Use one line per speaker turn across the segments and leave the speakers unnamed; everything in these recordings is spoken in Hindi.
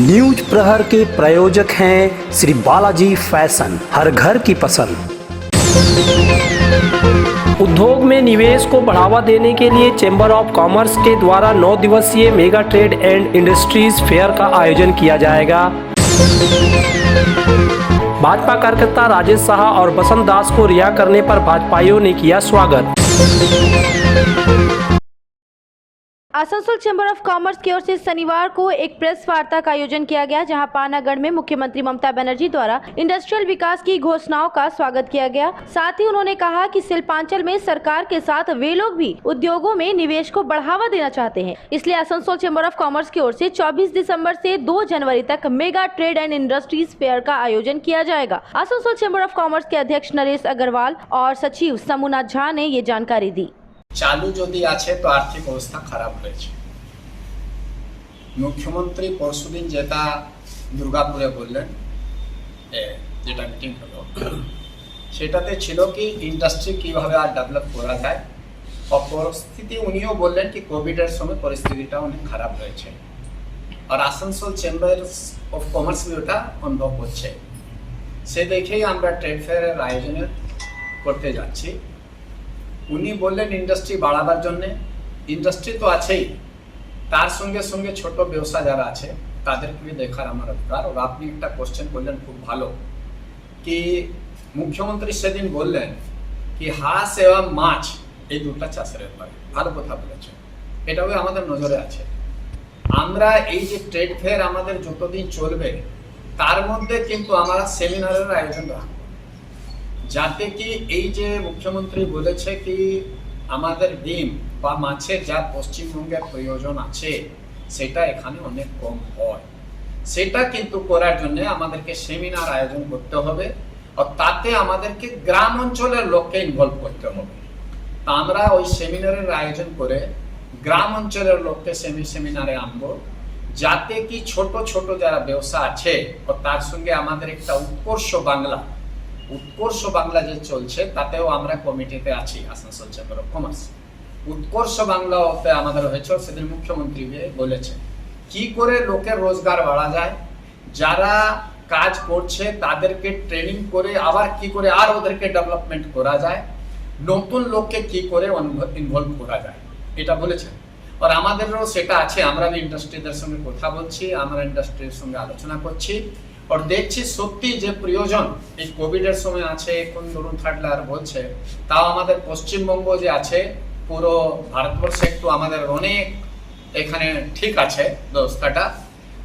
न्यूज प्रहर के प्रायोजक हैं श्री बालाजी फैशन, हर घर की पसंद। उद्योग में निवेश को बढ़ावा देने के लिए चैम्बर ऑफ कॉमर्स के द्वारा 9 दिवसीय mega trade and industries fair का आयोजन किया जाएगा। भाजपा कार्यकर्ता राजेश शाह और बसंत दास को रिहा करने पर भाजपाइयों ने किया स्वागत।
आसनसोल चैम्बर ऑफ कॉमर्स की ओर से शनिवार को एक प्रेस वार्ता का आयोजन किया गया, जहां पानागढ़ में मुख्यमंत्री ममता बनर्जी द्वारा इंडस्ट्रियल विकास की घोषणाओं का स्वागत किया गया। साथ ही उन्होंने कहा कि शिल्पांचल में सरकार के साथ वे लोग भी उद्योगों में निवेश को बढ़ावा देना चाहते हैं। इसलिए आसनसोल चैम्बर ऑफ कॉमर्स की ओर से 24 दिसंबर से 2 जनवरी तक mega trade and industries fair का आयोजन किया जाएगा। आसनसोल चैम्बर ऑफ कॉमर्स के अध्यक्ष नरेश अग्रवाल और सचिव समूना झा ने ये जानकारी दी।
चालू যদি আছে তো আর্থিক অবস্থা খারাপ হয়েছে। মুখ্যমন্ত্রী পরশুদিন যেটা দুর্গাপুরে বললেন, যেটা মিটিং হলো, সেটাতে ছিল কি ইন্ডাস্ট্রি কিভাবে আর ডেভেলপ করা যায়। পরিস্থিতি উনিও বললেন কি কোভিডের সময় পরিস্থিতিটা অনেক খারাপ হয়েছে, আর আসানসোল চেম্বার অফ কমার্স ওটা অনুভব করছে। সে দেখেই আমরা ট্রেড ফেয়ারের আয়োজন করতে যাচ্ছি। উনি বললেন ইন্ডাস্ট্রি বাড়াবার জন্য, ইন্ডাস্ট্রি তো আছেই, তার সঙ্গে সঙ্গে ছোট ব্যবসা যারা আছে তাদেরকে দেখার আমার অধিকার। আর আপনি একটা কোশ্চেন করলেন খুব ভালো, কি মুখ্যমন্ত্রী সেদিন বললেন কি হাঁস এবং মাছ এই দুটো চাষের ব্যাপারে ভালো কথা বলেছেন, এটাও আমাদের নজরে আছে। আমরা এই যে ট্রেড ফেয়ার আমাদের যতদিন চলবে তার মধ্যে কিন্তু আমরা সেমিনারের আয়োজন রাখবো, যাতে কি এই যে মুখ্যমন্ত্রী বলেছে কি আমাদের ডিম বা মাছের যা পশ্চিমবঙ্গের প্রয়োজন আছে সেটা এখানে অনেক কম হয়, সেটা কিন্তু করার জন্য আমাদেরকে সেমিনার আয়োজন করতে হবে। আর তাতে আমাদেরকে গ্রাম অঞ্চলের লোককে ইনভলভ করতে হবে। তা আমরা ওই সেমিনারের আয়োজন করে গ্রাম অঞ্চলের লোককে সেমিনারে আনবো, যাতে কি ছোট ছোট যারা ব্যবসা আছে তার সঙ্গে আমাদের একটা উৎকর্ষ বাংলা যে চলছে তাতেও আমরা কমিটিতে আছি। আসানসোল চেম্বার অফ কমার্স উৎকর্ষ বাংলাতে আমাদের হয়েছে, সেদিন মুখ্যমন্ত্রী বলেছে কি করে লোকের রোজগার বাড়া যায়, যারা কাজ করছে তাদেরকে ট্রেনিং করে আবার কি করে আর ওদেরকে ডেভেলপমেন্ট করা যায়, নতুন লোককে কি করে ইনভলভ করা যায়, এটা বলেছেন। আর আমাদেরও সেটা আছে, আমরা ইন্ডাস্ট্রিদের সঙ্গে কথা বলছি, আমরা ইন্ডাস্ট্রির সঙ্গে আলোচনা করছি। আর দেখছি সত্যি যে প্রয়োজন এই কোভিডের সময় আছে, এখন ধরুন থার্ড লেয়ার বলছে, তাও আমাদের পশ্চিমবঙ্গ যে আছে পুরো ভারতবর্ষে একটু আমাদের অনেক এখানে ঠিক আছে ব্যবস্থাটা।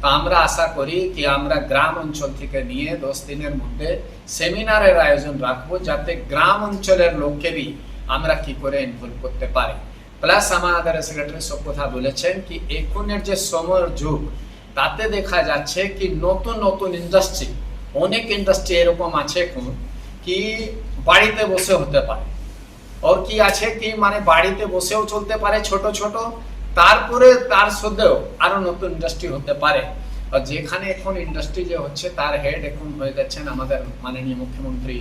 তা আমরা আশা করি কি আমরা গ্রাম অঞ্চল থেকে নিয়ে 10 দিনের মধ্যে সেমিনারের আয়োজন রাখবো, যাতে গ্রাম অঞ্চলের লোককেই আমরা কি করে ইনভলভ করতে পারি। প্লাস আমাদের সেক্রেটারি সব কথা বলেছেন কি এখনের যে সময়ের যুগ তাতে দেখা যাচ্ছে কি নতুন নতুন ইন্ডাস্ট্রি, অনেক ইন্ডাস্ট্রি এরকম আছে এখন কি বাড়িতে বসে হতে পারে, আর কি আছে কি মানে বাড়িতে বসেও চলতে পারে ছোট ছোট, তারপরে তার সাথেও আরো নতুন ইন্ডাস্ট্রি হতে পারে। আর যেখানে এখন ইন্ডাস্ট্রি যে হচ্ছে তার হেড এখন হয়ে যাচ্ছেন আমাদের মাননীয় মুখ্যমন্ত্রী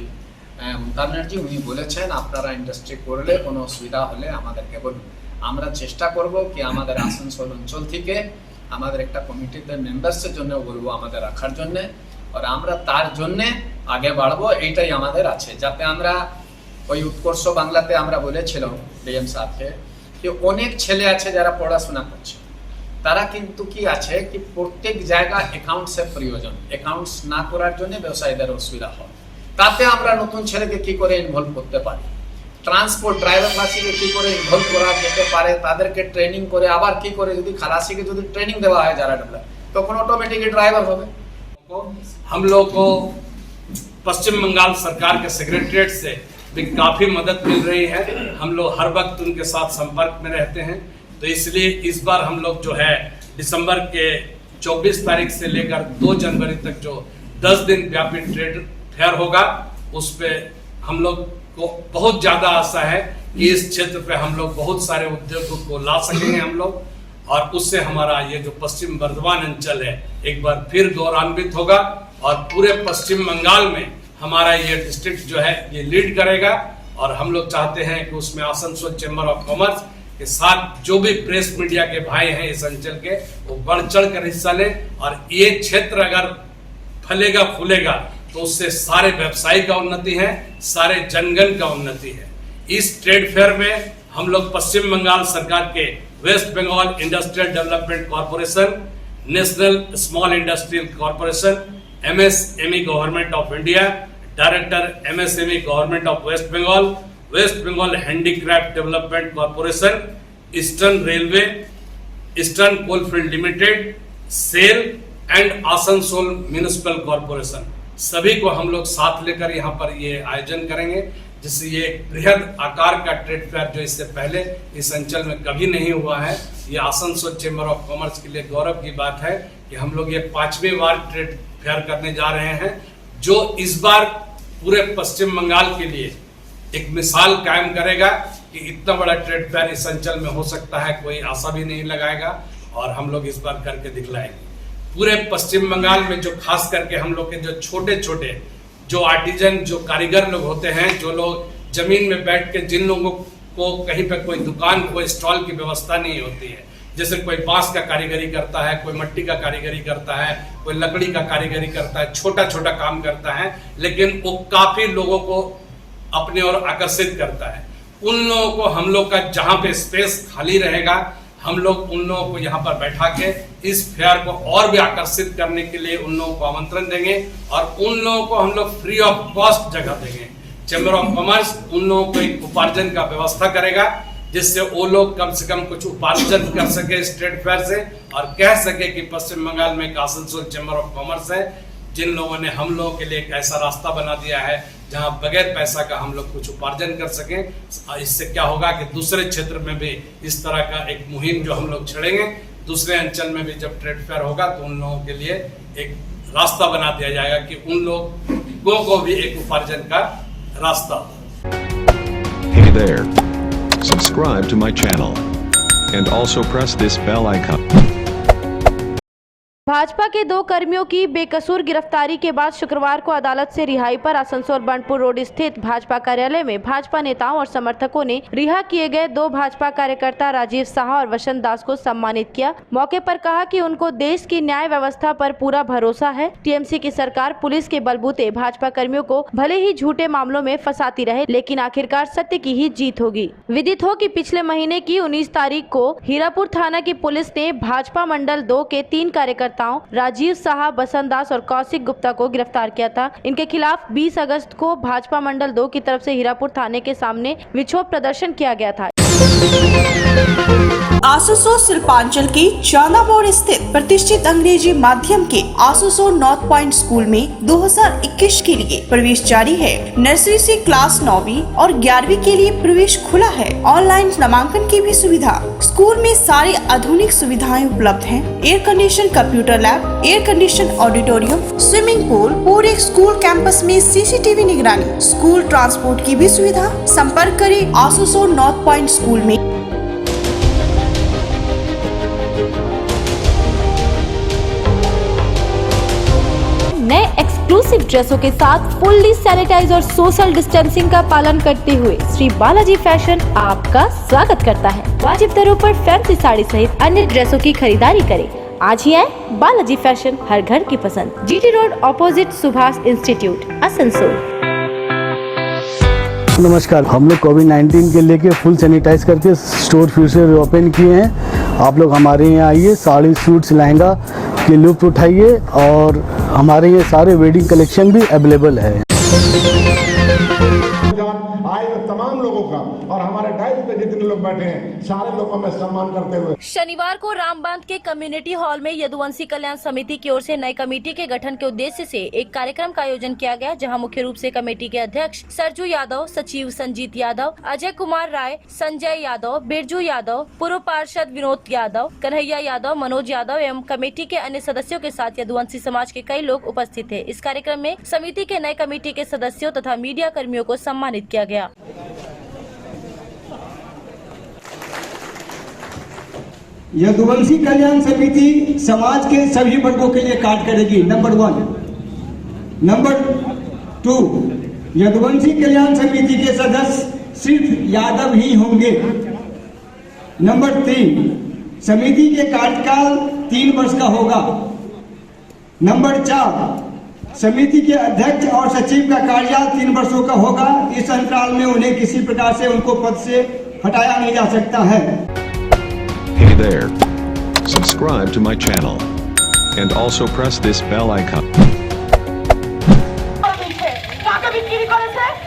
মমতা ব্যানার্জি। উনি বলেছেন আপনারা ইন্ডাস্ট্রি করলে কোনো অসুবিধা হলে আমাদেরকে বলুন, আমরা চেষ্টা করব কি আমাদের আসানসোল অঞ্চল থেকে আমাদের একটা কমিটিতে মেম্বারসের জন্য বলবো আমাদের রাখার জন্য, আর আমরা তার জন্য আগে বাড়বো, এইটাই আমাদের আছে। যাতে আমরা ওই উৎকর্ষ বাংলাতে আমরা বলেছিলাম ডিএম সাহেবকে কি অনেক ছেলে আছে যারা পড়াশোনা করছে, তারা কিন্তু কি আছে কি প্রত্যেক জায়গায় অ্যাকাউন্টসের প্রয়োজন, অ্যাকাউন্টস না করার জন্য ব্যবসায়ীদের অসুবিধা হয়। তাতে আমরা নতুন ছেলেকে কি করে ইনভলভ করতে পারি, ট্রান্সপোর্ট ড্রাইভার ক্লাসিকে কি করে ইনভলভ করা যেতে পারে, তাদেরকে ট্রেনিং করে আবার কি করে যদি খালাসিকে যদি ট্রেনিং দেওয়া হয় যারা ডেভেলপ, তখন অটোমেটিকলি ड्राइवर হবে।
हम लोग को पश्चिम बंगाल सरकार के सेक्रेटरीट से भी काफी मदद मिल रही है, हम लोग हर वक्त उनके साथ संपर्क में रहते हैं। तो इसलिए इस बार हम लोग जो है दिसंबर के 24 तारीख से लेकर 2 जनवरी तक जो 10 दिन व्यापी ट्रेड फेयर होगा, उस पे हम लोग को बहुत ज्यादा आशा है कि इस क्षेत्र पे हम लोग बहुत सारे उद्योगों को ला सकेंगे हम लोग, और उससे हमारा ये जो पश्चिम बर्धमान अंचल है एक बार फिर गौरवान्वित होगा, और पूरे पश्चिम बंगाल में हमारा ये डिस्ट्रिक्ट जो है ये लीड करेगा। और हम लोग चाहते हैं कि उसमें आसनसोल चैम्बर ऑफ कॉमर्स कि साथ जो भी प्रेस मीडिया के भाई हैं इस अंचल के, वो बढ़ चढ़ कर हिस्सा लें। और ये क्षेत्र अगर फलेगा फूलेगा तो उससे सारे व्यवसायी का उन्नति है, सारे जनगण का उन्नति है। इस ट्रेड फेयर में हम लोग पश्चिम बंगाल सरकार के West Bengal industrial development corporation, national small industrial corporation, MSME government of India, director MSME government of West Bengal handicraft development corporation, eastern railway, eastern coalfield limited, SAIL and Asansol municipal corporation, सभी को हम लोग साथ लेकर यहाँ पर ये आयोजन करेंगे, जिससे ये बृहद आकार का ट्रेड फेयर जो इससे पहले इस अंचल में कभी नहीं हुआ है, ये आसनसोल चेंबर ऑफ कॉमर्स के लिए गौरव की बात है कि हम लोग ये 5वीं बार ट्रेड फेयर करने जा रहे हैं, जो इस बार पूरे पश्चिम बंगाल के लिए एक मिसाल कायम करेगा कि इतना बड़ा ट्रेड फेयर इस अंचल में हो सकता है, कोई आशा भी नहीं लगाएगा और हम लोग इस बार करके दिखलाएंगे। पूरे पश्चिम बंगाल में जो खास करके हम लोग के जो छोटे छोटे जो आर्टिजन, जो कारीगर लोग होते हैं, जो लोग जमीन में बैठ के, जिन लोगों को कहीं पे कोई दुकान, कोई स्टॉल की व्यवस्था नहीं होती है, जैसे कोई बांस का कारीगरी करता है, कोई मिट्टी का कारीगरी करता है, कोई लकड़ी का कारीगरी करता है, छोटा छोटा काम करता है, लेकिन वो काफी लोगों को अपनी ओर आकर्षित करता है। उन लोगों को हम लोग का जहाँ पे स्पेस खाली रहेगा, हम लोग उन लोगों को यहाँ पर बैठा के इस फेयर को और भी आकर्षित करने के लिए उन लोगों को आमंत्रण देंगे और उन लोगों को हम लोग फ्री ऑफ कॉस्ट जगह देंगे। चैम्बर ऑफ कॉमर्स उन लोगों को एक उपार्जन का व्यवस्था करेगा, जिससे वो लोग कम से कम कुछ उपार्जन कर सके इस ट्रेड फेयर से और कह सके कि पश्चिम बंगाल में एक आसनसोल चैम्बर ऑफ कॉमर्स है, जिन लोगों ने हम लोगों के लिए एक ऐसा रास्ता बना दिया है जहां बगैर पैसा का हम लोग कुछ उपार्जन कर सकें। इससे क्या होगा कि दूसरे क्षेत्र में भी इस तरह का एक मुहिम जो हम लोग छेड़ेंगे, दूसरे अंचल में भी जब ट्रेड फेयर होगा तो उन लोगों के लिए एक रास्ता बना दिया जाएगा कि उन लोगों को भी एक उपार्जन का रास्ता हो।
Hey there. Subscribe to my channel. And also press this bell icon.
Bhajpa के 2 कर्मियों की बेकसूर गिरफ्तारी के बाद शुक्रवार को अदालत से रिहाई पर आसनसोल बंटपुर रोड स्थित भाजपा कार्यालय में भाजपा नेताओं और समर्थकों ने रिहा किए गए 2 भाजपा कार्यकर्ता राजीव साहा और वसंत दास को सम्मानित किया। मौके पर कहा कि उनको देश की न्याय व्यवस्था पर पूरा भरोसा है। टीएमसी की सरकार पुलिस के बलबूते भाजपा कर्मियों को भले ही झूठे मामलों में फंसाती रहे, लेकिन आखिरकार सत्य की ही जीत होगी। विदित हो कि पिछले महीने की 19 तारीख को हीरापुर थाना की पुलिस ने भाजपा मंडल 2 के 3 कार्यकर्ता राजीव साहा, बसंत दास और कौशिक गुप्ता को गिरफ्तार किया था। इनके खिलाफ 20 अगस्त को भाजपा मंडल 2 की तरफ से हीरापुर थाने के सामने विक्षोभ प्रदर्शन किया गया था।
आसनसोल शिल्पांचल के चाना मोड़ स्थित प्रतिष्ठित अंग्रेजी माध्यम के आसनसोल नॉर्थ पॉइंट स्कूल में 2021 के लिए प्रवेश जारी है। नर्सरी से क्लास 9वीं और 11वीं के लिए प्रवेश खुला है। ऑनलाइन नामांकन की भी सुविधा। स्कूल में सारी आधुनिक सुविधाएं उपलब्ध हैं। Air condition computer lab, air condition auditorium, swimming pool, पूरे स्कूल कैंपस में CCTV निगरानी, स्कूल ट्रांसपोर्ट की भी सुविधा। संपर्क करें आसनसोल नॉर्थ पॉइंट स्कूल में।
नए एक्सक्लूसिव ड्रेसों के साथ फुल्ली सैनिटाइज और सोशल डिस्टेंसिंग का पालन करते हुए श्री बालाजी फैशन आपका स्वागत करता है। वाजिब दरों पर फैंसी साड़ी सहित अन्य ड्रेसों की खरीदारी करें। आज ही आए बालाजी फैशन, हर घर की पसंद। GT road opposite Subhash institute, Asansol.
नमस्कार, हम लोग कोविड-19 के लेके फुल सैनिटाइज करके स्टोर फिर से ओपन किए हैं। आप लोग हमारे यहाँ आइए, साड़ी, सूट्स, लहंगा की लुत्फ उठाइए और हमारे ये सारे वेडिंग कलेक्शन भी अवेलेबल है।
आए तमाम लोगों का और हमारे डाइस पे जितने लोग बैठे हैं सारे लोगों में सम्मान करते हुए
शनिवार को रामबांध के कम्युनिटी हॉल में यदुवंशी कल्याण समिति की ओर से नई कमेटी के गठन के उद्देश्य से एक कार्यक्रम का आयोजन किया गया, जहां मुख्य रूप से कमेटी के अध्यक्ष सरजू यादव, सचिव संजीत यादव, अजय कुमार राय, संजय यादव, बिरजू यादव, पूर्व पार्षद विनोद यादव, कन्हैया यादव, मनोज यादव एवं कमेटी के अन्य सदस्यों के साथ यदुवंशी समाज के कई लोग उपस्थित थे। इस कार्यक्रम में समिति के नए कमेटी के सदस्यों तथा मीडिया कर्मियों को सम्मानित किया गया।
यदुवंशी कल्याण समिति समाज के सभी वर्गों के लिए कार्य करेगी, नंबर 1। नंबर 2, यदुवंशी कल्याण समिति के सदस्य सिर्फ यादव ही होंगे। नंबर 3, समिति के कार्यकाल 3 वर्ष का होगा। नंबर 4, समिति के अध्यक्ष और सचिव का कार्यकाल 3 वर्षों का होगा। इस अंतराल में उन्हें किसी प्रकार से उनको पद से हटाया नहीं जा सकता है।
Hey there. Subscribe to my channel. And also press this bell icon.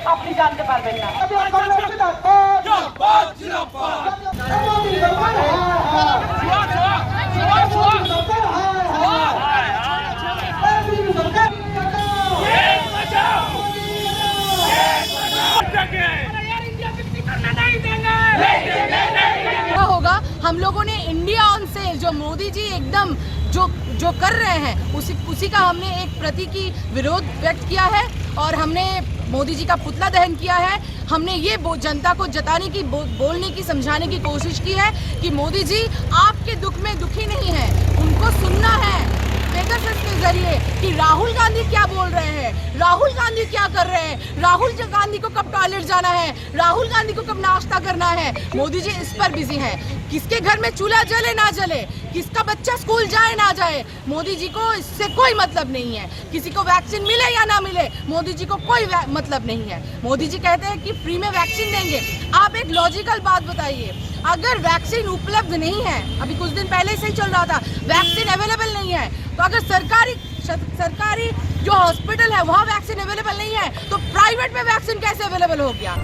अपनी जानते पारবেন না।
होगा हम लोगों ने इंडिया ऑन सेल जो मोदी जी एकदम जो कर रहे हैं उसी का हमने एक प्रति की विरोध व्यक्त किया है और हमने मोदी जी का पुतला दहन किया है। हमने ये जनता को जताने की बोलने की समझाने की कोशिश की है कि मोदी जी आपके दुख में दुखी नहीं है, उनको सुनना है पेगासस के जरिए कि राहुल गांधी क्या बोल रहे हैं, राहुल गांधी क्या कर रहे हैं, राहुल गांधी को कब टॉयलेट जाना है, राहुल गांधी को कब नाश्ता करना है। मोदी जी इस पर बिजी हैं। किसके घर में चूल्हा जले ना जले, किसका बच्चा स्कूल जाए ना जाए, मोदी जी को इससे कोई मतलब नहीं है। किसी को वैक्सीन मिले या ना मिले, मोदी जी को कोई मतलब नहीं है। मोदी जी कहते हैं कि फ्री में वैक्सीन देंगे। आप एक लॉजिकल बात बताइए, अगर वैक्सीन उपलब्ध नहीं है, अभी कुछ दिन पहले से ही चल रहा था, वैक्सीन अवेलेबल नहीं है, तो अगर सरकारी जो हॉस्पिटल है वहाँ वैक्सीन अवेलेबल नहीं है तो प्राइवेट में वैक्सीन कैसे अवेलेबल हो गया।